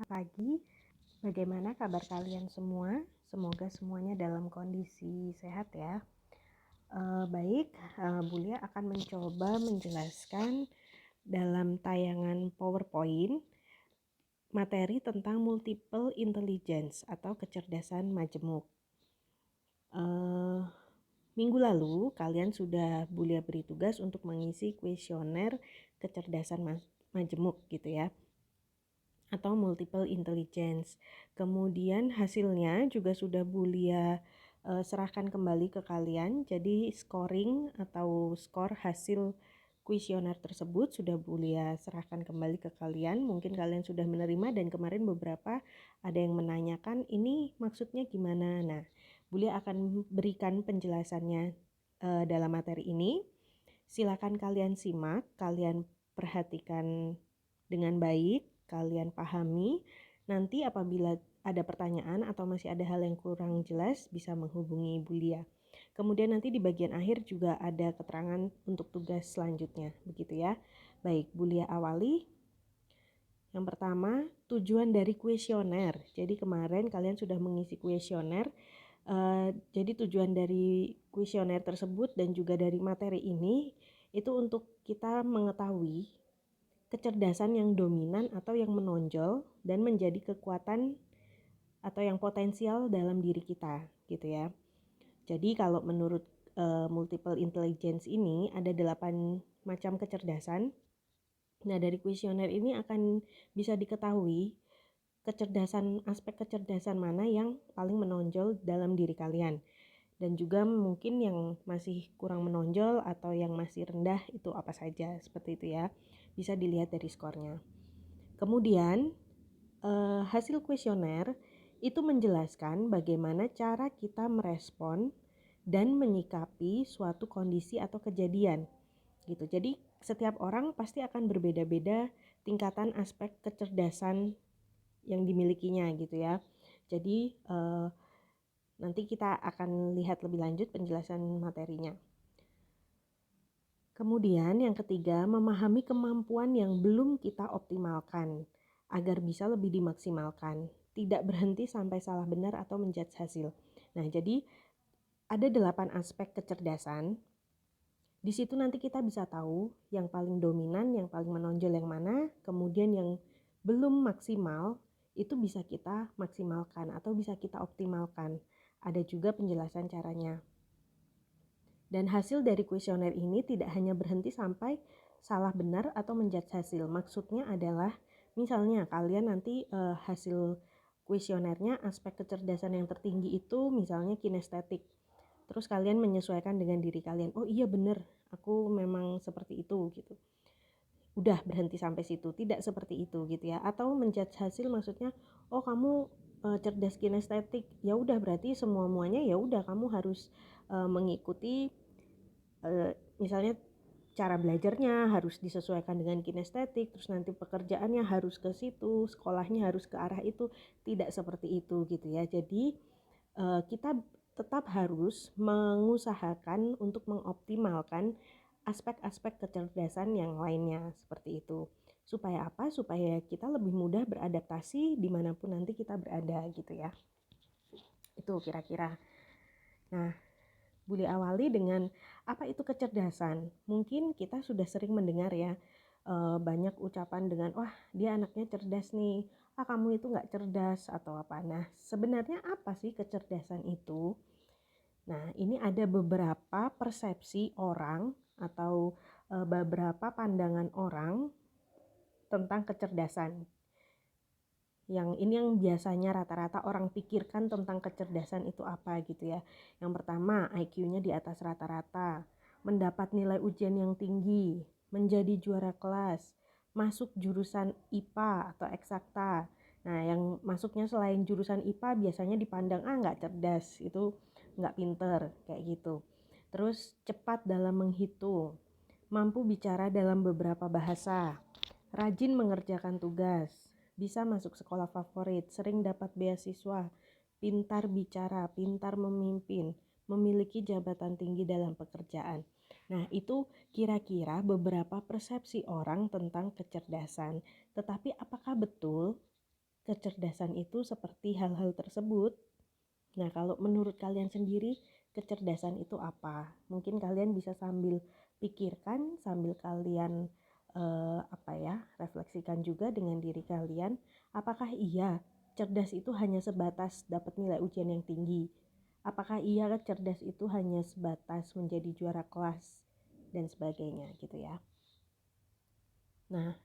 Pagi, bagaimana kabar kalian semua? Semoga semuanya dalam kondisi sehat ya. Baik, Bulia akan mencoba menjelaskan dalam tayangan PowerPoint materi tentang multiple intelligence atau kecerdasan majemuk. Minggu lalu kalian sudah Bulia beri tugas untuk mengisi kuesioner kecerdasan majemuk gitu ya, atau multiple intelligence. Kemudian hasilnya juga sudah Bulia serahkan kembali ke kalian. Jadi scoring atau skor hasil kuesioner tersebut sudah Bulia serahkan kembali ke kalian. Mungkin kalian sudah menerima dan kemarin beberapa ada yang menanyakan ini maksudnya gimana. Nah, Bulia akan berikan penjelasannya dalam materi ini. Silakan kalian simak, kalian perhatikan dengan baik, kalian pahami. Nanti apabila ada pertanyaan atau masih ada hal yang kurang jelas bisa menghubungi Bulia. Kemudian nanti di bagian akhir juga ada keterangan untuk tugas selanjutnya, begitu ya. Baik, Bulia awali. Yang pertama, tujuan dari kuesioner. Jadi kemarin kalian sudah mengisi kuesioner. Jadi tujuan dari kuesioner tersebut dan juga dari materi ini itu untuk kita mengetahui kecerdasan yang dominan atau yang menonjol dan menjadi kekuatan atau yang potensial dalam diri kita gitu ya. Jadi kalau menurut multiple intelligence ini ada 8 macam kecerdasan. Nah, dari kuesioner ini akan bisa diketahui aspek kecerdasan mana yang paling menonjol dalam diri kalian. Dan juga mungkin yang masih kurang menonjol atau yang masih rendah itu apa saja, seperti itu ya. Bisa dilihat dari skornya. Kemudian hasil kuesioner itu menjelaskan bagaimana cara kita merespon dan menyikapi suatu kondisi atau kejadian gitu. Jadi setiap orang pasti akan berbeda-beda tingkatan aspek kecerdasan yang dimilikinya gitu ya. Jadi nanti kita akan lihat lebih lanjut penjelasan materinya. Kemudian yang ketiga, memahami kemampuan yang belum kita optimalkan agar bisa lebih dimaksimalkan. Tidak berhenti sampai salah benar atau menjudge hasil. Nah, jadi ada 8 aspek kecerdasan. Di situ nanti kita bisa tahu yang paling dominan, yang paling menonjol yang mana, kemudian yang belum maksimal itu bisa kita maksimalkan atau bisa kita optimalkan. Ada juga penjelasan caranya. Dan hasil dari kuesioner ini tidak hanya berhenti sampai salah benar atau menjudge hasil. Maksudnya adalah misalnya kalian nanti hasil kuesionernya aspek kecerdasan yang tertinggi itu misalnya kinestetik. Terus kalian menyesuaikan dengan diri kalian. Oh iya benar, aku memang seperti itu gitu. Udah berhenti sampai situ, tidak seperti itu gitu ya. Atau menjudge hasil maksudnya, oh kamu cerdas kinestetik, ya udah berarti semuanya ya udah kamu harus mengikuti misalnya cara belajarnya harus disesuaikan dengan kinestetik, terus nanti pekerjaannya harus ke situ, sekolahnya harus ke arah itu. Tidak seperti itu gitu ya. Jadi kita tetap harus mengusahakan untuk mengoptimalkan aspek-aspek kecerdasan yang lainnya seperti itu. Supaya apa? Supaya kita lebih mudah beradaptasi dimanapun nanti kita berada gitu ya. Itu kira-kira. Nah, boleh awali dengan apa itu kecerdasan. Mungkin kita sudah sering mendengar ya banyak ucapan dengan wah dia anaknya cerdas nih, kamu itu gak cerdas atau apa. Nah sebenarnya apa sih kecerdasan itu? Nah ini ada beberapa persepsi orang atau beberapa pandangan orang tentang kecerdasan. Yang biasanya rata-rata orang pikirkan tentang kecerdasan itu apa gitu ya. Yang pertama, IQ-nya di atas rata-rata, mendapat nilai ujian yang tinggi, menjadi juara kelas, masuk jurusan IPA atau eksakta. Nah, yang masuknya selain jurusan IPA biasanya dipandang nggak cerdas, itu nggak pinter kayak gitu. Terus cepat dalam menghitung, mampu bicara dalam beberapa bahasa, rajin mengerjakan tugas, bisa masuk sekolah favorit, sering dapat beasiswa, pintar bicara, pintar memimpin, memiliki jabatan tinggi dalam pekerjaan. Nah, itu kira-kira beberapa persepsi orang tentang kecerdasan. Tetapi apakah betul? kecerdasan itu seperti hal-hal tersebut. Nah, kalau menurut kalian sendiri, kecerdasan itu apa? Mungkin kalian bisa sambil pikirkan, sambil kalian refleksikan juga dengan diri kalian, apakah iya cerdas itu hanya sebatas dapat nilai ujian yang tinggi? Apakah iya cerdas itu hanya sebatas menjadi juara kelas dan sebagainya gitu ya. Nah,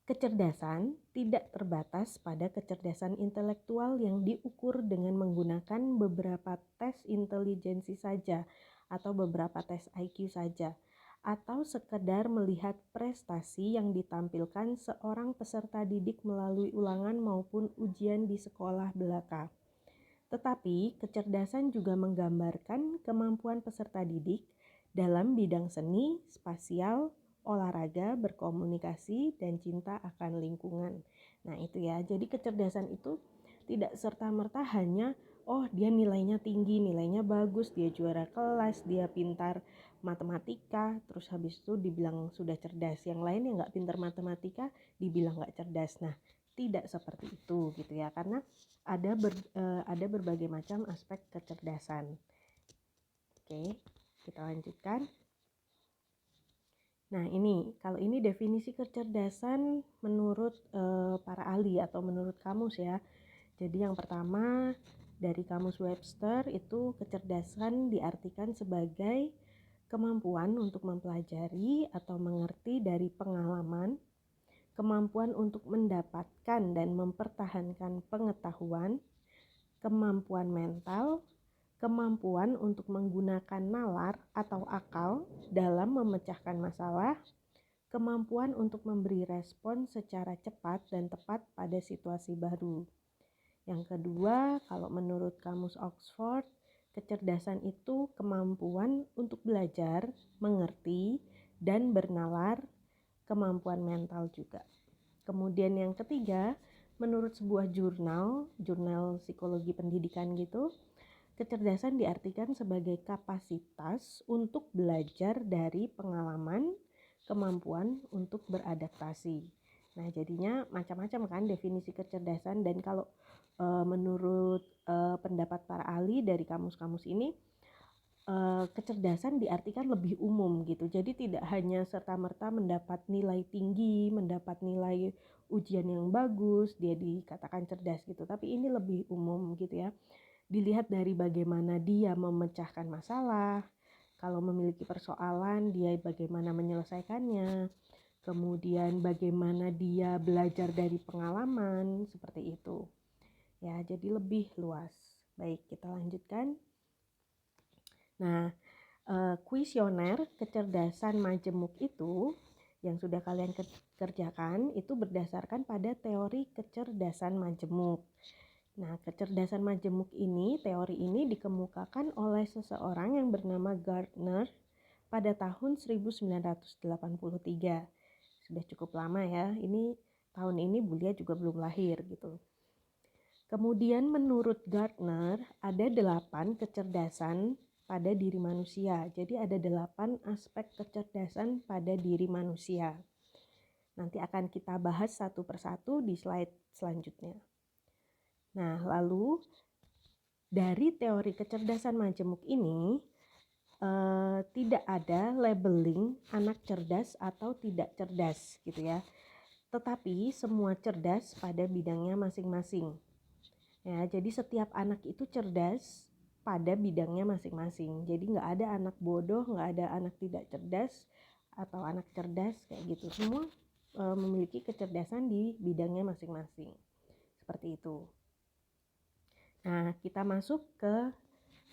kecerdasan tidak terbatas pada kecerdasan intelektual yang diukur dengan menggunakan beberapa tes intelijensi saja atau beberapa tes IQ saja, atau sekedar melihat prestasi yang ditampilkan seorang peserta didik melalui ulangan maupun ujian di sekolah belaka. Tetapi kecerdasan juga menggambarkan kemampuan peserta didik dalam bidang seni, spasial, olahraga, berkomunikasi, dan cinta akan lingkungan. Nah itu ya, jadi kecerdasan itu tidak serta-merta hanya dia nilainya tinggi, nilainya bagus, dia juara kelas, dia pintar matematika, terus habis itu dibilang sudah cerdas. Yang lain yang gak pintar matematika dibilang gak cerdas. Nah tidak seperti itu gitu ya, karena ada berbagai macam aspek kecerdasan. Oke, kita lanjutkan. Nah kalau ini definisi kecerdasan menurut para ahli atau menurut kamus ya. Jadi yang pertama dari kamus Webster itu kecerdasan diartikan sebagai kemampuan untuk mempelajari atau mengerti dari pengalaman, kemampuan untuk mendapatkan dan mempertahankan pengetahuan, kemampuan mental, kemampuan untuk menggunakan nalar atau akal dalam memecahkan masalah, kemampuan untuk memberi respon secara cepat dan tepat pada situasi baru. Yang kedua, kalau menurut kamus Oxford, kecerdasan itu kemampuan untuk belajar, mengerti, dan bernalar, kemampuan mental juga. Kemudian yang ketiga, menurut sebuah jurnal psikologi pendidikan gitu, kecerdasan diartikan sebagai kapasitas untuk belajar dari pengalaman, kemampuan untuk beradaptasi. Nah, jadinya macam-macam kan definisi kecerdasan, dan kalau menurut pendapat para ahli dari kamus-kamus ini, kecerdasan diartikan lebih umum gitu. Jadi tidak hanya serta-merta mendapat nilai tinggi, mendapat nilai ujian yang bagus, dia dikatakan cerdas gitu. Tapi ini lebih umum gitu ya. Dilihat dari bagaimana dia memecahkan masalah, kalau memiliki persoalan dia bagaimana menyelesaikannya, kemudian bagaimana dia belajar dari pengalaman, seperti itu. Ya, jadi lebih luas. Baik, kita lanjutkan. Nah, kuesioner kecerdasan majemuk itu yang sudah kalian kerjakan itu berdasarkan pada teori kecerdasan majemuk. Nah, kecerdasan majemuk ini, teori ini dikemukakan oleh seseorang yang bernama Gardner pada tahun 1983. Sudah cukup lama ya, tahun ini Bulia juga belum lahir gitu. Kemudian menurut Gardner ada 8 kecerdasan pada diri manusia. Jadi ada 8 aspek kecerdasan pada diri manusia. Nanti akan kita bahas satu persatu di slide selanjutnya. Nah, lalu dari teori kecerdasan majemuk ini tidak ada labeling anak cerdas atau tidak cerdas gitu ya. Tetapi semua cerdas pada bidangnya masing-masing. Ya, jadi setiap anak itu cerdas pada bidangnya masing-masing. Jadi nggak ada anak bodoh, nggak ada anak tidak cerdas atau anak cerdas kayak gitu. Semua memiliki kecerdasan di bidangnya masing-masing. Seperti itu. Nah, kita masuk ke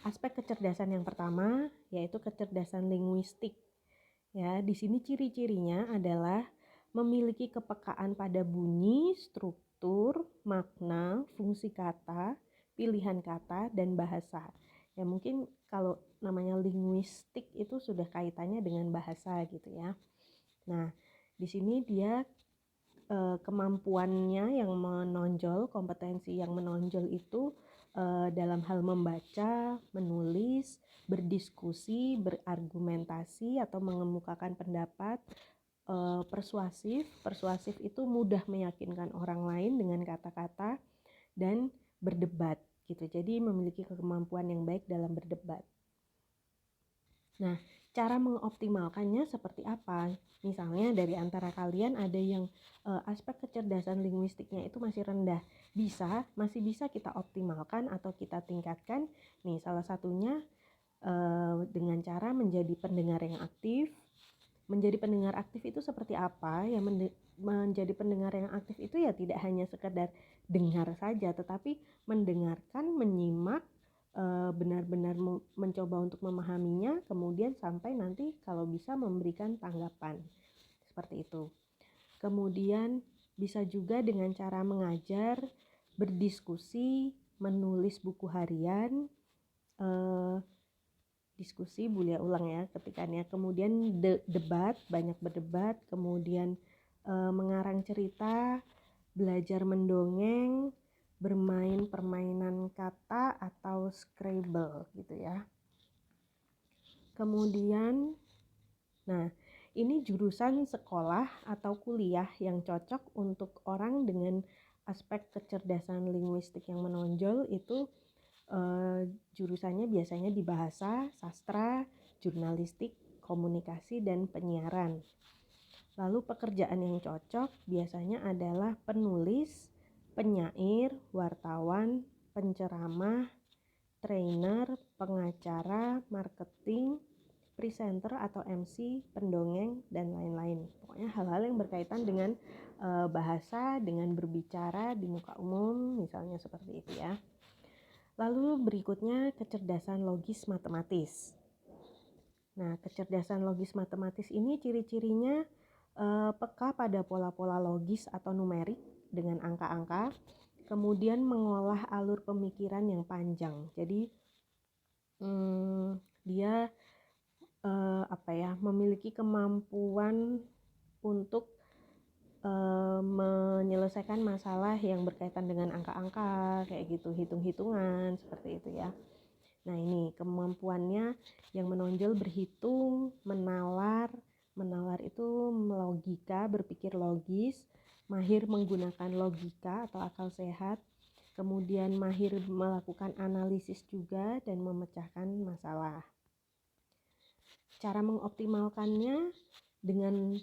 aspek kecerdasan yang pertama, yaitu kecerdasan linguistik. Ya, di sini ciri-cirinya adalah memiliki kepekaan pada bunyi, struktur, makna, fungsi kata, pilihan kata, dan bahasa. Ya, mungkin kalau namanya linguistik itu sudah kaitannya dengan bahasa gitu ya. Nah, di sini dia kemampuannya yang menonjol, kompetensi yang menonjol itu dalam hal membaca, menulis, berdiskusi, berargumentasi atau mengemukakan pendapat, persuasif. Persuasif itu mudah meyakinkan orang lain dengan kata-kata dan berdebat gitu. Jadi memiliki kemampuan yang baik dalam berdebat. Nah, cara mengoptimalkannya seperti apa? Misalnya dari antara kalian ada yang aspek kecerdasan linguistiknya itu masih rendah. Masih bisa kita optimalkan atau kita tingkatkan. Nih, salah satunya dengan cara menjadi pendengar yang aktif. Menjadi pendengar aktif itu seperti apa? Ya, menjadi pendengar yang aktif itu ya tidak hanya sekedar dengar saja, tetapi mendengarkan, menyimak, benar-benar mencoba untuk memahaminya, kemudian sampai nanti kalau bisa memberikan tanggapan. Seperti itu. Kemudian bisa juga dengan cara mengajar, berdiskusi, menulis buku harian, diskusi bulia ulang ya ketikannya, kemudian debat, banyak berdebat, kemudian mengarang cerita, belajar mendongeng, bermain permainan kata atau Scrabble gitu ya. Kemudian nah ini jurusan sekolah atau kuliah yang cocok untuk orang dengan aspek kecerdasan linguistik yang menonjol itu jurusannya biasanya di bahasa, sastra, jurnalistik, komunikasi, dan penyiaran. Lalu pekerjaan yang cocok biasanya adalah penulis, penyair, wartawan, penceramah, trainer, pengacara, marketing, presenter atau MC, pendongeng, dan lain-lain. Pokoknya hal-hal yang berkaitan dengan bahasa, dengan berbicara di muka umum, misalnya seperti itu ya. Lalu berikutnya kecerdasan logis matematis. Nah, kecerdasan logis matematis ini ciri-cirinya peka pada pola-pola logis atau numerik dengan angka-angka, kemudian mengolah alur pemikiran yang panjang. Jadi dia memiliki kemampuan untuk menyelesaikan masalah yang berkaitan dengan angka-angka kayak gitu, hitung-hitungan seperti itu ya. Nah, ini kemampuannya yang menonjol berhitung, menalar itu logika, berpikir logis, mahir menggunakan logika atau akal sehat, kemudian mahir melakukan analisis juga dan memecahkan masalah. Cara mengoptimalkannya dengan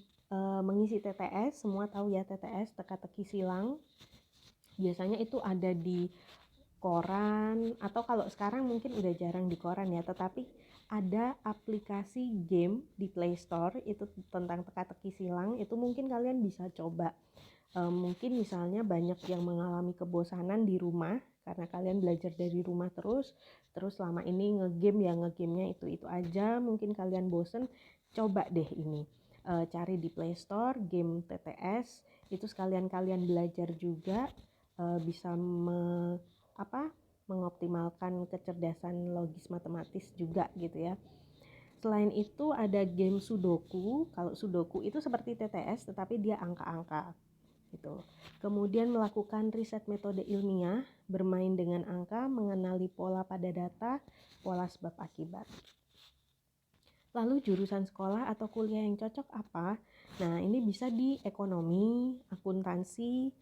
mengisi TTS, semua tahu ya TTS, teka-teki silang. Biasanya itu ada di koran, atau kalau sekarang mungkin udah jarang di koran ya, tetapi ada aplikasi game di Play Store itu tentang teka-teki silang. Itu mungkin kalian bisa coba. Mungkin misalnya banyak yang mengalami kebosanan di rumah karena kalian belajar dari rumah terus selama ini ngegamenya itu aja, mungkin kalian bosen. Coba deh ini, cari di Play Store game TTS, itu sekalian kalian belajar juga, bisa mengoptimalkan kecerdasan logis matematis juga gitu ya. Selain itu ada game Sudoku. Kalau Sudoku itu seperti TTS tetapi dia angka-angka gitu. Kemudian melakukan riset metode ilmiah, bermain dengan angka, mengenali pola pada data, pola sebab akibat. Lalu jurusan sekolah atau kuliah yang cocok apa? Nah, ini bisa di ekonomi, akuntansi,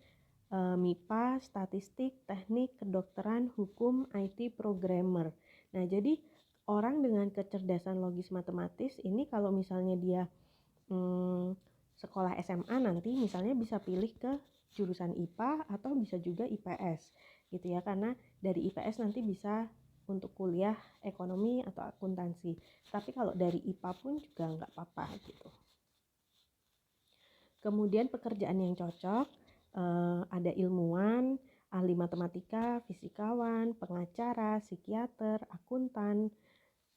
MIPA, statistik, teknik, kedokteran, hukum, IT, programmer. Nah, jadi orang dengan kecerdasan logis matematis ini kalau misalnya dia sekolah SMA nanti misalnya bisa pilih ke jurusan IPA atau bisa juga IPS gitu ya, karena dari IPS nanti bisa untuk kuliah ekonomi atau akuntansi, tapi kalau dari IPA pun juga nggak apa-apa gitu. Kemudian pekerjaan yang cocok, ada ilmuwan, ahli matematika, fisikawan, pengacara, psikiater, akuntan,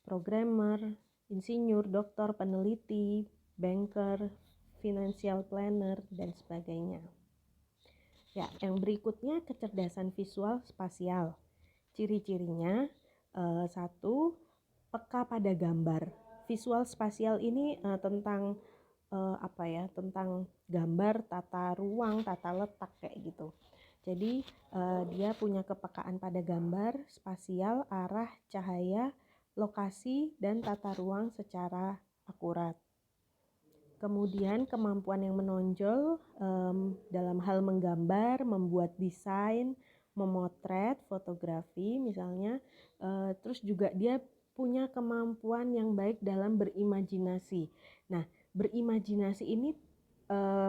programmer, insinyur, dokter, peneliti, banker, financial planner, dan sebagainya. Ya, yang berikutnya kecerdasan visual spasial. Ciri-cirinya, 1, peka pada gambar. Visual spasial ini tentang tentang gambar, tata ruang, tata letak kayak gitu. Jadi dia punya kepekaan pada gambar, spasial, arah, cahaya, lokasi, dan tata ruang secara akurat. Kemudian kemampuan yang menonjol dalam hal menggambar, membuat desain, memotret, fotografi misalnya. Terus juga dia punya kemampuan yang baik dalam berimajinasi. Nah, berimajinasi ini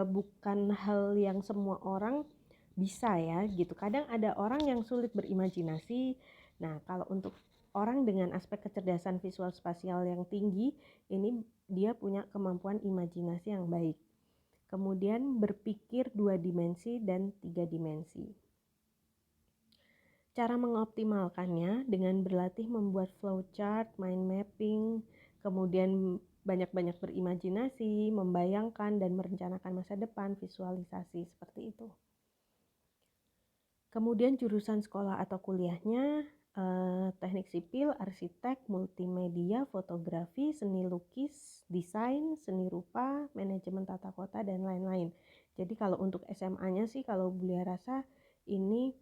bukan hal yang semua orang bisa ya gitu. Kadang ada orang yang sulit berimajinasi. Nah, kalau untuk orang dengan aspek kecerdasan visual spasial yang tinggi, ini dia punya kemampuan imajinasi yang baik. Kemudian berpikir 2 dimensi dan 3 dimensi. Cara mengoptimalkannya dengan berlatih membuat flowchart, mind mapping, kemudian banyak-banyak berimajinasi, membayangkan dan merencanakan masa depan, visualisasi seperti itu. Kemudian jurusan sekolah atau kuliahnya teknik sipil, arsitek, multimedia, fotografi, seni lukis, desain, seni rupa, manajemen tata kota, dan lain-lain. Jadi kalau untuk SMA-nya sih kalau Bulia rasa ini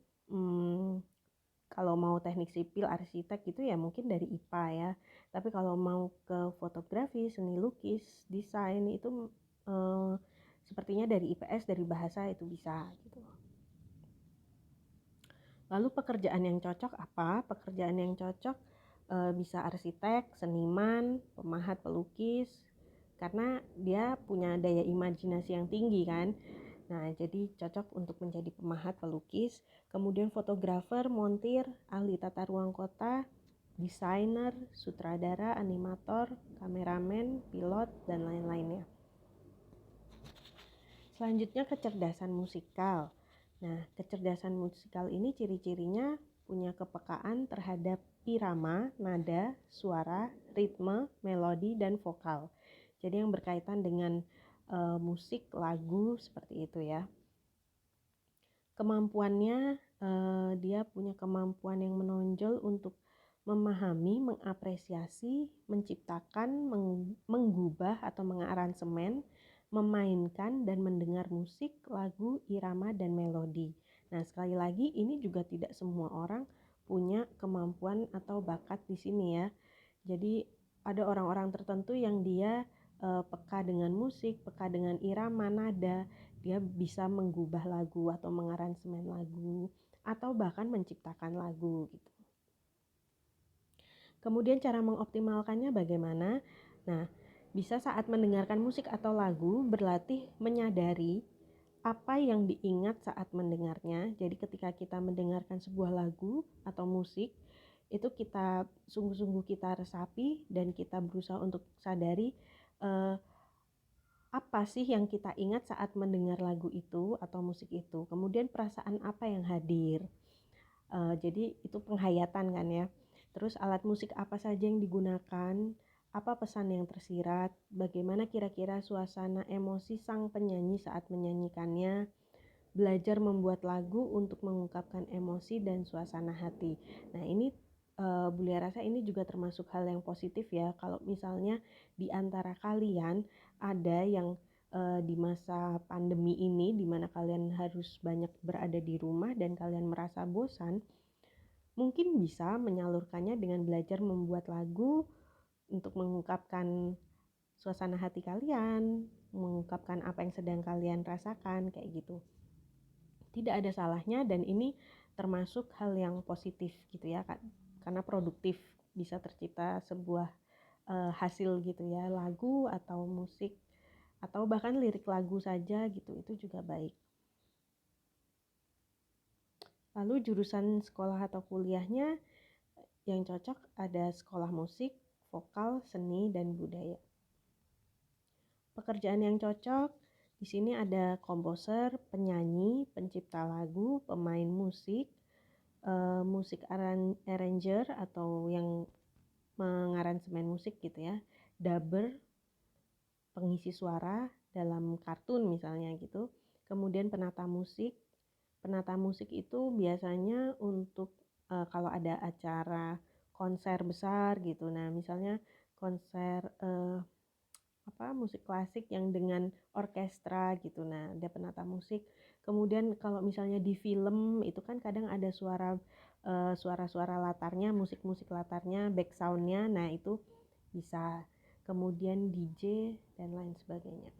kalau mau teknik sipil, arsitek gitu ya mungkin dari IPA ya. Tapi kalau mau ke fotografi, seni lukis, desain itu sepertinya dari IPS, dari bahasa itu bisa gitu. Lalu pekerjaan yang cocok apa? Pekerjaan yang cocok bisa arsitek, seniman, pemahat, pelukis, karena dia punya daya imajinasi yang tinggi kan. Nah, jadi cocok untuk menjadi pemahat, pelukis. Kemudian fotografer, montir, ahli tata ruang kota, desainer, sutradara, animator, kameramen, pilot, dan lain-lainnya. Selanjutnya kecerdasan musikal. Nah, kecerdasan musikal ini ciri-cirinya punya kepekaan terhadap irama, nada, suara, ritme, melodi, dan vokal. Jadi yang berkaitan dengan musik, lagu seperti itu ya. Kemampuannya dia punya kemampuan yang menonjol untuk memahami, mengapresiasi, menciptakan, menggubah atau mengaransemen, memainkan dan mendengar musik, lagu, irama, dan melodi. Nah, sekali lagi ini juga tidak semua orang punya kemampuan atau bakat di sini ya. Jadi ada orang-orang tertentu yang dia peka dengan musik, peka dengan irama, nada, dia bisa menggubah lagu atau mengaransemen lagu atau bahkan menciptakan lagu gitu. Kemudian cara mengoptimalkannya bagaimana? Nah, bisa saat mendengarkan musik atau lagu berlatih menyadari apa yang diingat saat mendengarnya. Jadi ketika kita mendengarkan sebuah lagu atau musik, itu kita sungguh-sungguh kita resapi dan kita berusaha untuk sadari apa sih yang kita ingat saat mendengar lagu itu atau musik itu. Kemudian perasaan apa yang hadir. Jadi itu penghayatan kan ya. Terus alat musik apa saja yang digunakan, apa pesan yang tersirat, bagaimana kira-kira suasana emosi sang penyanyi saat menyanyikannya, belajar membuat lagu untuk mengungkapkan emosi dan suasana hati. Nah ini Bulia rasa ini juga termasuk hal yang positif ya. Kalau misalnya di antara kalian ada yang di masa pandemi ini di mana kalian harus banyak berada di rumah dan kalian merasa bosan, mungkin bisa menyalurkannya dengan belajar membuat lagu untuk mengungkapkan suasana hati kalian, mengungkapkan apa yang sedang kalian rasakan, kayak gitu. Tidak ada salahnya dan ini termasuk hal yang positif gitu ya, karena produktif, bisa tercipta sebuah hasil gitu ya, lagu atau musik atau bahkan lirik lagu saja gitu, itu juga baik. Lalu jurusan sekolah atau kuliahnya yang cocok ada sekolah musik, vokal, seni, dan budaya. Pekerjaan yang cocok di sini ada komposer, penyanyi, pencipta lagu, pemain musik, musik arranger atau yang mengaransemen musik gitu ya, dubber, pengisi suara dalam kartun misalnya gitu. Kemudian penata musik. Penata musik itu biasanya untuk kalau ada acara konser besar gitu. Nah, misalnya konser musik klasik yang dengan orkestra gitu. Nah, ada penata musik. Kemudian kalau misalnya di film itu kan kadang ada suara-suara latarnya, musik-musik latarnya, backsoundnya. Nah, itu bisa. Kemudian DJ dan lain sebagainya.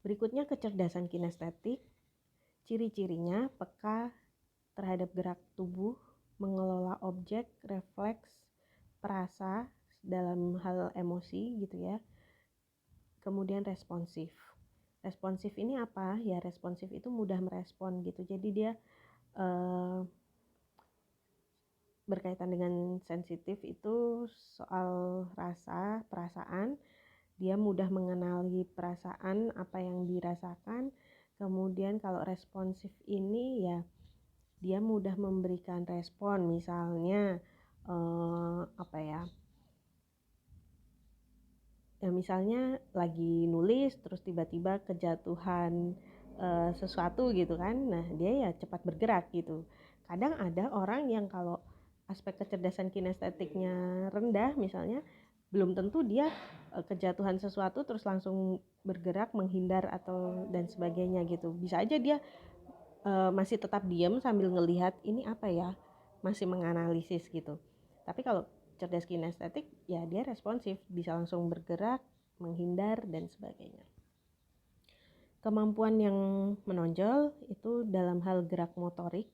Berikutnya kecerdasan kinestetik. Ciri-cirinya peka terhadap gerak tubuh, mengelola objek, refleks, perasa dalam hal emosi gitu ya. Kemudian responsif. Responsif ini apa? Ya responsif itu mudah merespon gitu. Jadi dia berkaitan dengan sensitif itu soal rasa, perasaan. Dia mudah mengenali perasaan apa yang dirasakan. Kemudian kalau responsif ini ya dia mudah memberikan respon, misalnya apa ya? Ya misalnya lagi nulis terus tiba-tiba kejatuhan sesuatu gitu kan. Nah, dia ya cepat bergerak gitu. Kadang ada orang yang kalau aspek kecerdasan kinestetiknya rendah misalnya, belum tentu dia kejatuhan sesuatu terus langsung bergerak menghindar atau dan sebagainya gitu. Bisa aja dia masih tetap diam sambil ngelihat ini apa ya, masih menganalisis gitu. Tapi kalau cerdas kinestetik ya dia responsif, bisa langsung bergerak, menghindar dan sebagainya. Kemampuan yang menonjol itu dalam hal gerak motorik,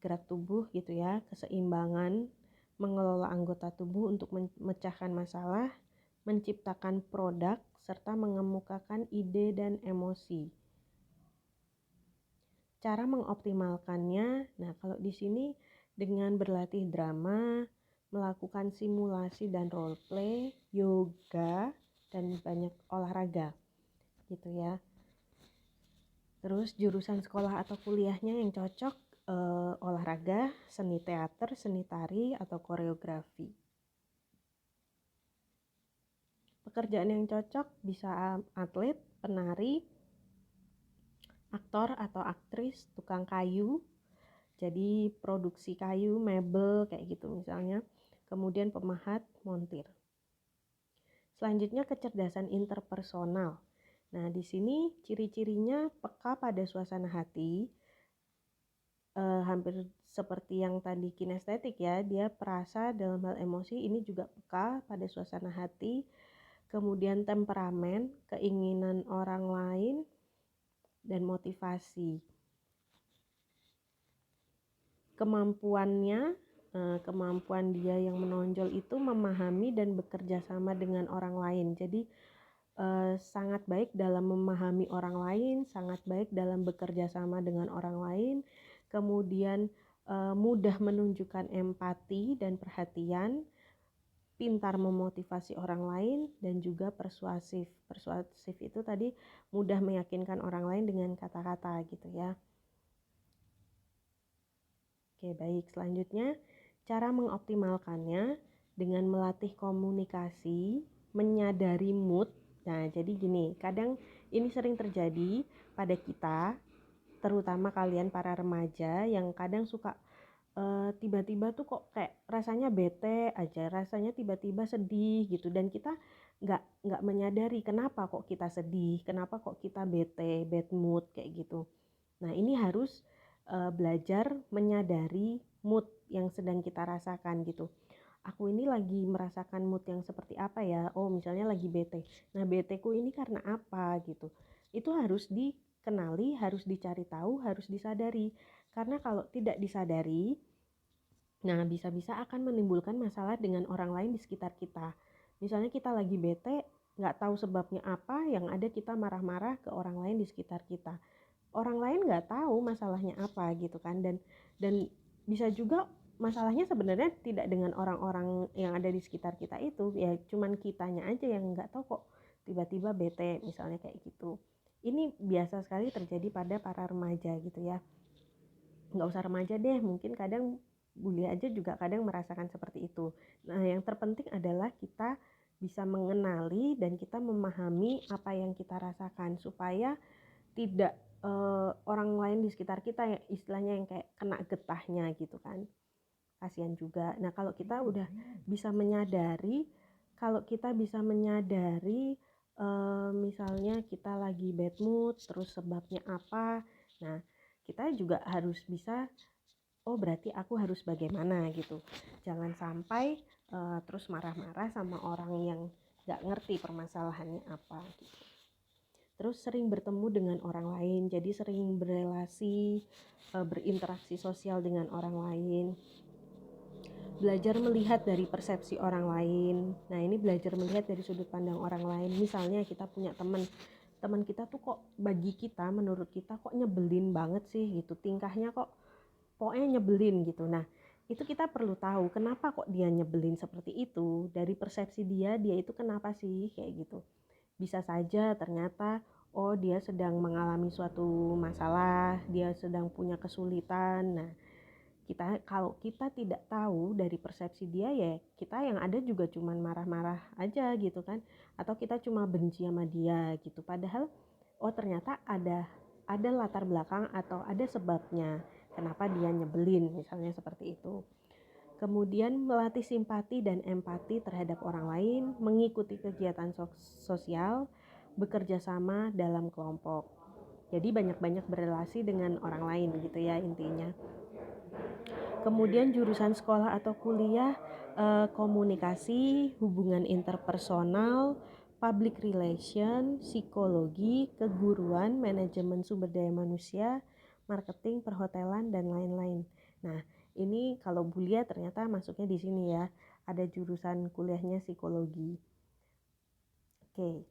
gerak tubuh gitu ya, keseimbangan, mengelola anggota tubuh untuk memecahkan masalah, menciptakan produk, serta mengemukakan ide dan emosi. Cara mengoptimalkannya, nah kalau di sini dengan berlatih drama, melakukan simulasi dan role play, yoga, dan banyak olahraga gitu ya. Terus jurusan sekolah atau kuliahnya yang cocok olahraga, seni teater, seni tari, atau koreografi. Pekerjaan yang cocok bisa atlet, penari, aktor atau aktris, tukang kayu, jadi produksi kayu, mebel kayak gitu misalnya. Kemudian pemahat, montir. Selanjutnya kecerdasan interpersonal. Nah, di sini ciri-cirinya peka pada suasana hati, hampir seperti yang tadi kinestetik ya, dia perasa dalam hal emosi, ini juga peka pada suasana hati. Kemudian temperamen, keinginan orang lain, dan motivasi. Kemampuan dia yang menonjol itu memahami dan bekerja sama dengan orang lain. Jadi sangat baik dalam memahami orang lain, sangat baik dalam bekerja sama dengan orang lain. Kemudian mudah menunjukkan empati dan perhatian, pintar memotivasi orang lain, dan juga persuasif. Persuasif itu tadi mudah meyakinkan orang lain dengan kata-kata gitu ya. Oke, baik. Selanjutnya, cara mengoptimalkannya dengan melatih komunikasi, menyadari mood. Nah, jadi gini, kadang ini sering terjadi pada kita, terutama kalian para remaja yang kadang suka tiba-tiba tuh kok kayak rasanya bete aja, rasanya tiba-tiba sedih gitu, dan kita nggak menyadari kenapa kok kita sedih, kenapa kok kita bete, bad mood kayak gitu. Nah, ini harus belajar menyadari mood yang sedang kita rasakan gitu. Aku ini lagi merasakan mood yang seperti apa ya? Oh, misalnya lagi bete. Nah, beteku ini karena apa gitu. Itu harus dikenali, harus dicari tahu, harus disadari. Karena kalau tidak disadari, nah bisa-bisa akan menimbulkan masalah dengan orang lain di sekitar kita. Misalnya kita lagi bete, nggak tahu sebabnya apa, yang ada kita marah-marah ke orang lain di sekitar kita. Orang lain nggak tahu masalahnya apa gitu kan, dan bisa juga masalahnya sebenarnya tidak dengan orang-orang yang ada di sekitar kita itu, ya cuman kitanya aja yang nggak tahu kok tiba-tiba bete misalnya kayak gitu. Ini biasa sekali terjadi pada para remaja gitu ya, nggak usah remaja deh, mungkin kadang bule aja juga kadang merasakan seperti itu. Nah, yang terpenting adalah kita bisa mengenali dan kita memahami apa yang kita rasakan supaya tidak orang lain di sekitar kita yang istilahnya yang kayak kena getahnya gitu kan, kasihan juga. Nah, kalau kita udah bisa menyadari, misalnya kita lagi bad mood terus sebabnya apa, nah kita juga harus bisa, oh berarti aku harus bagaimana gitu. Jangan sampai terus marah-marah sama orang yang gak ngerti permasalahannya apa gitu. Terus sering bertemu dengan orang lain, jadi sering berelasi, berinteraksi sosial dengan orang lain. Belajar melihat dari persepsi orang lain. Nah, ini belajar melihat dari sudut pandang orang lain. Misalnya kita punya teman kita tuh kok, bagi kita, menurut kita kok nyebelin banget sih gitu, tingkahnya kok pokoknya nyebelin gitu. Nah, itu kita perlu tahu kenapa kok dia nyebelin seperti itu. Dari persepsi dia itu kenapa sih kayak gitu. Bisa saja ternyata dia sedang mengalami suatu masalah, dia sedang punya kesulitan. Nah, kalau kita tidak tahu dari persepsi dia, ya kita yang ada juga cuman marah-marah aja gitu kan, atau kita cuma benci sama dia gitu. Padahal ternyata ada latar belakang atau ada sebabnya kenapa dia nyebelin, misalnya seperti itu. Kemudian melatih simpati dan empati terhadap orang lain, mengikuti kegiatan sosial, bekerja sama dalam kelompok. Jadi banyak-banyak berrelasi dengan orang lain gitu ya intinya. Kemudian jurusan sekolah atau kuliah, komunikasi, hubungan interpersonal, public relation, psikologi, keguruan, manajemen sumber daya manusia, marketing, perhotelan, dan lain-lain. Nah, ini kalau Bulia ternyata masuknya di sini ya. Ada jurusan kuliahnya psikologi. Oke.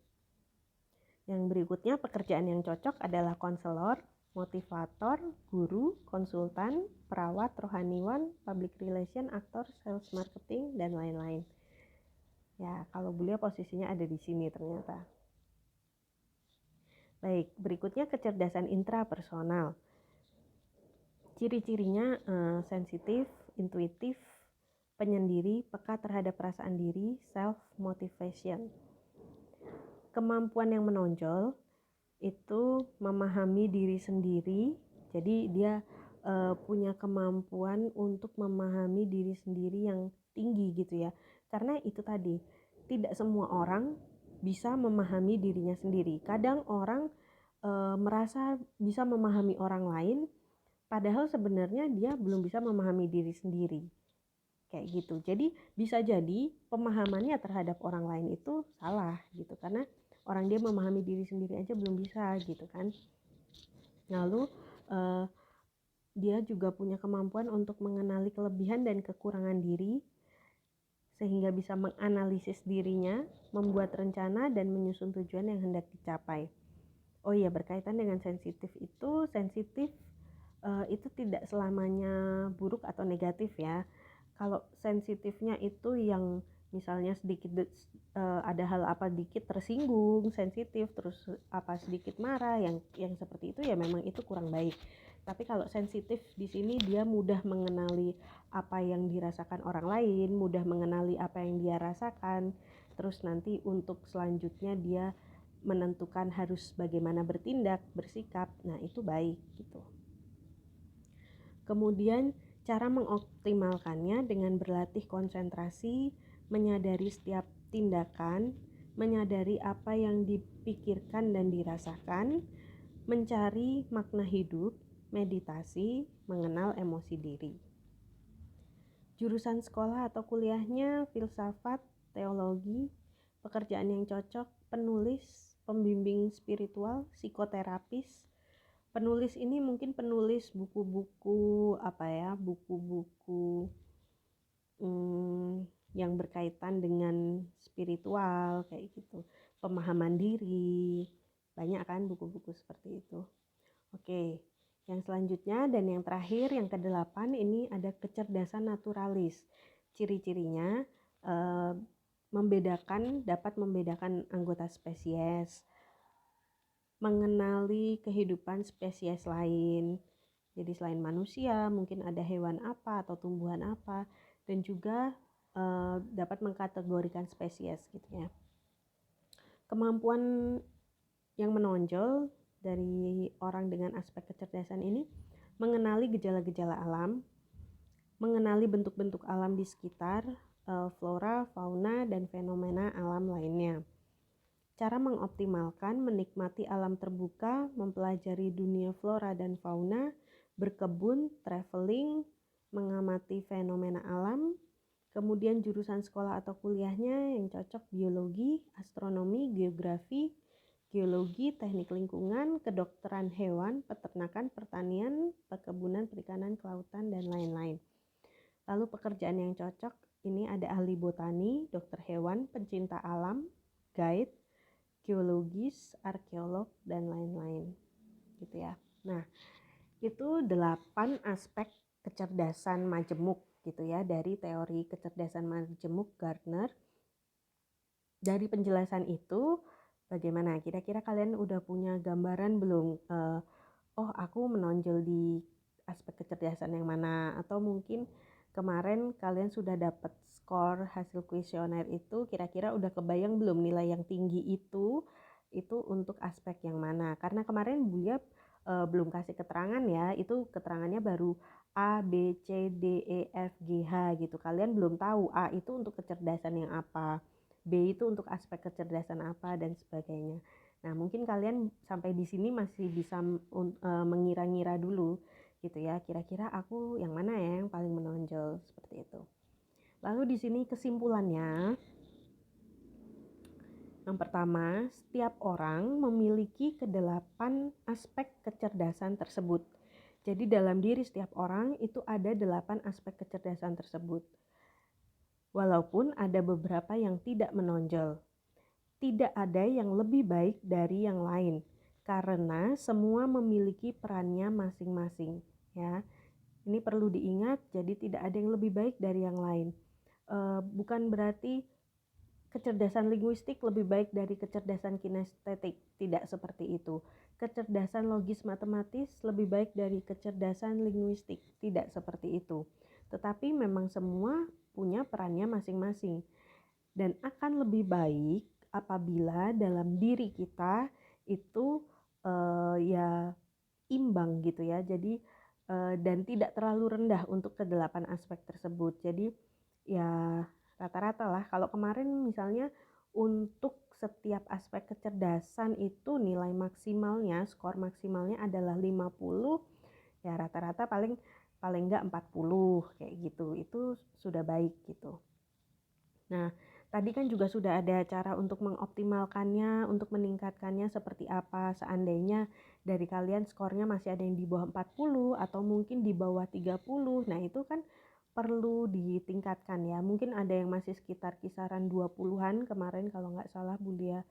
Yang berikutnya, pekerjaan yang cocok adalah konselor, motivator, guru, konsultan, perawat, rohaniwan, public relation, aktor, sales marketing, dan lain-lain. Ya, kalau beliau posisinya ada di sini ternyata. Baik, berikutnya kecerdasan intrapersonal. Ciri-cirinya sensitif, intuitif, penyendiri, peka terhadap perasaan diri, self motivation. Kemampuan yang menonjol itu memahami diri sendiri. Jadi dia punya kemampuan untuk memahami diri sendiri yang tinggi gitu ya. Karena itu tadi, tidak semua orang bisa memahami dirinya sendiri. Kadang orang merasa bisa memahami orang lain, padahal sebenarnya dia belum bisa memahami diri sendiri. Kayak gitu. Jadi bisa jadi pemahamannya terhadap orang lain itu salah gitu, karena orang dia memahami diri sendiri aja belum bisa gitu kan. Lalu dia juga punya kemampuan untuk mengenali kelebihan dan kekurangan diri, sehingga bisa menganalisis dirinya, membuat rencana, dan menyusun tujuan yang hendak dicapai. Oh iya, berkaitan dengan sensitif itu tidak selamanya buruk atau negatif ya. Kalau sensitifnya itu yang misalnya sedikit ada hal apa dikit tersinggung, sensitif, terus apa sedikit marah, yang seperti itu ya memang itu kurang baik. Tapi kalau sensitif di sini dia mudah mengenali apa yang dirasakan orang lain, mudah mengenali apa yang dia rasakan, terus nanti untuk selanjutnya dia menentukan harus bagaimana bertindak, bersikap. Nah, itu baik gitu. Kemudian cara mengoptimalkannya dengan berlatih konsentrasi, menyadari setiap tindakan, menyadari apa yang dipikirkan dan dirasakan, mencari makna hidup, meditasi, mengenal emosi diri. Jurusan sekolah atau kuliahnya filsafat, teologi, pekerjaan yang cocok, penulis, pembimbing spiritual, psikoterapis. Penulis ini mungkin penulis buku-buku buku-buku yang berkaitan dengan spiritual kayak gitu, pemahaman diri, banyak kan buku-buku seperti itu. Oke, yang selanjutnya dan yang terakhir, yang ke-8, ini ada kecerdasan naturalis. Ciri-cirinya dapat membedakan anggota spesies, mengenali kehidupan spesies lain. Jadi selain manusia, mungkin ada hewan apa atau tumbuhan apa, dan juga dapat mengkategorikan spesies gitu ya. Kemampuan yang menonjol dari orang dengan aspek kecerdasan ini mengenali gejala-gejala alam, mengenali bentuk-bentuk alam di sekitar, flora, fauna, dan fenomena alam lainnya. Cara mengoptimalkan, menikmati alam terbuka, mempelajari dunia flora dan fauna, berkebun, traveling, mengamati fenomena alam. Kemudian jurusan sekolah atau kuliahnya yang cocok biologi, astronomi, geografi, geologi, teknik lingkungan, kedokteran hewan, peternakan, pertanian, perkebunan, perikanan, kelautan, dan lain-lain. Lalu pekerjaan yang cocok, ini ada ahli botani, dokter hewan, pencinta alam, guide, geologis, arkeolog, dan lain-lain gitu ya. Nah, itu 8 aspek kecerdasan majemuk gitu ya, dari teori kecerdasan majemuk Gardner. Dari penjelasan itu, bagaimana? Kira-kira kalian udah punya gambaran belum? Oh, aku menonjol di aspek kecerdasan yang mana? Atau mungkin kemarin kalian sudah dapat skor hasil kuesioner itu, kira-kira udah kebayang belum nilai yang tinggi itu untuk aspek yang mana? Karena kemarin Bulia belum kasih keterangan ya, itu keterangannya baru A, B, C, D, E, F, G, H gitu. Kalian belum tahu A itu untuk kecerdasan yang apa, B itu untuk aspek kecerdasan apa, dan sebagainya. Nah, mungkin kalian sampai di sini masih bisa mengira-ngira dulu gitu ya. Kira-kira aku yang mana ya yang paling menonjol seperti itu. Lalu di sini kesimpulannya, yang pertama, setiap orang memiliki kedelapan aspek kecerdasan tersebut. Jadi dalam diri setiap orang itu ada 8 aspek kecerdasan tersebut. Walaupun ada beberapa yang tidak menonjol. Tidak ada yang lebih baik dari yang lain karena semua memiliki perannya masing-masing ya. Ini perlu diingat, jadi tidak ada yang lebih baik dari yang lain. Bukan berarti kecerdasan linguistik lebih baik dari kecerdasan kinestetik, tidak seperti itu. Kecerdasan logis matematis lebih baik dari kecerdasan linguistik, tidak seperti itu. Tetapi memang semua punya perannya masing-masing. Dan akan lebih baik apabila dalam diri kita itu ya imbang gitu ya. Jadi dan tidak terlalu rendah untuk kedelapan aspek tersebut. Jadi ya rata-rata lah. Kalau kemarin misalnya untuk setiap aspek kecerdasan itu nilai maksimalnya, skor maksimalnya adalah 50, ya rata-rata paling enggak 40 kayak gitu. Itu sudah baik gitu. Nah, tadi kan juga sudah ada cara untuk mengoptimalkannya, untuk meningkatkannya seperti apa. Seandainya dari kalian skornya masih ada yang di bawah 40 atau mungkin di bawah 30. Nah, itu kan perlu ditingkatkan ya. Mungkin ada yang masih sekitar kisaran 20-an kemarin kalau nggak salah Bulia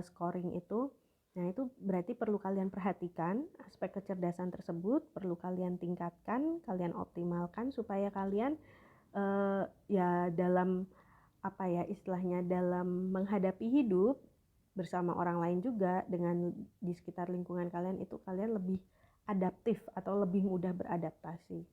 scoring itu. Nah, itu berarti perlu kalian perhatikan aspek kecerdasan tersebut, perlu kalian tingkatkan, kalian optimalkan supaya kalian ya dalam apa ya istilahnya dalam menghadapi hidup bersama orang lain juga dengan di sekitar lingkungan kalian itu kalian lebih adaptif atau lebih mudah beradaptasi.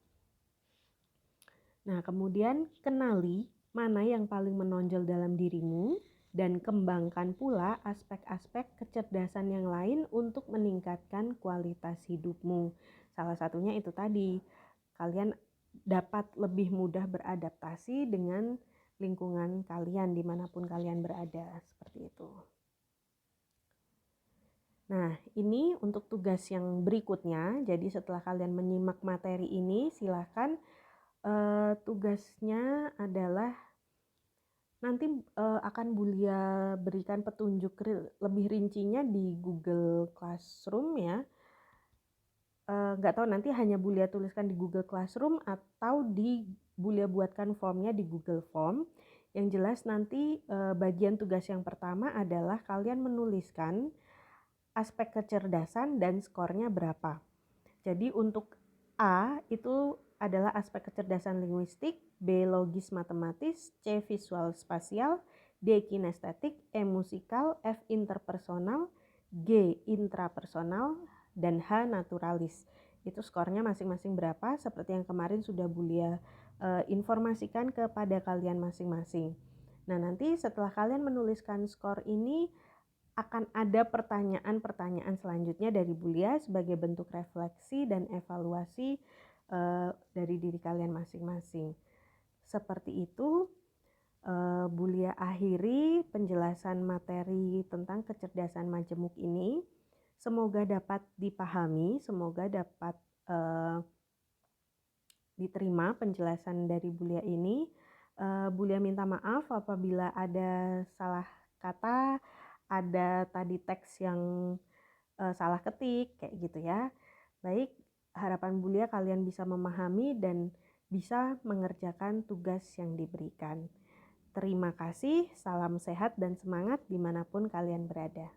Nah, kemudian kenali mana yang paling menonjol dalam dirimu dan kembangkan pula aspek-aspek kecerdasan yang lain untuk meningkatkan kualitas hidupmu. Salah satunya itu tadi, kalian dapat lebih mudah beradaptasi dengan lingkungan kalian dimanapun kalian berada, seperti itu. Nah, ini untuk tugas yang berikutnya. Jadi setelah kalian menyimak materi ini, silakan tugasnya adalah nanti akan Bulia berikan petunjuk lebih rincinya di Google Classroom ya. Nggak tahu nanti hanya Bulia tuliskan di Google Classroom atau Bulia buatkan formnya di Google Form. Yang jelas nanti bagian tugas yang pertama adalah kalian menuliskan aspek kecerdasan dan skornya berapa. Jadi untuk A itu adalah aspek kecerdasan linguistik, B logis matematis, C visual spasial, D kinestetik, E musikal, F interpersonal, G intrapersonal, dan H naturalis. Itu skornya masing-masing berapa seperti yang kemarin sudah Bulia informasikan kepada kalian masing-masing. Nah, nanti setelah kalian menuliskan skor ini akan ada pertanyaan-pertanyaan selanjutnya dari Bulia sebagai bentuk refleksi dan evaluasi dari diri kalian masing-masing. Seperti itu Bulia akhiri penjelasan materi tentang kecerdasan majemuk ini. Semoga dapat dipahami, semoga dapat diterima penjelasan dari Bulia ini. Bulia minta maaf apabila ada salah kata ada tadi teks yang salah ketik kayak gitu ya. Baik, harapan Bulia kalian bisa memahami dan bisa mengerjakan tugas yang diberikan. Terima kasih, salam sehat dan semangat dimanapun kalian berada.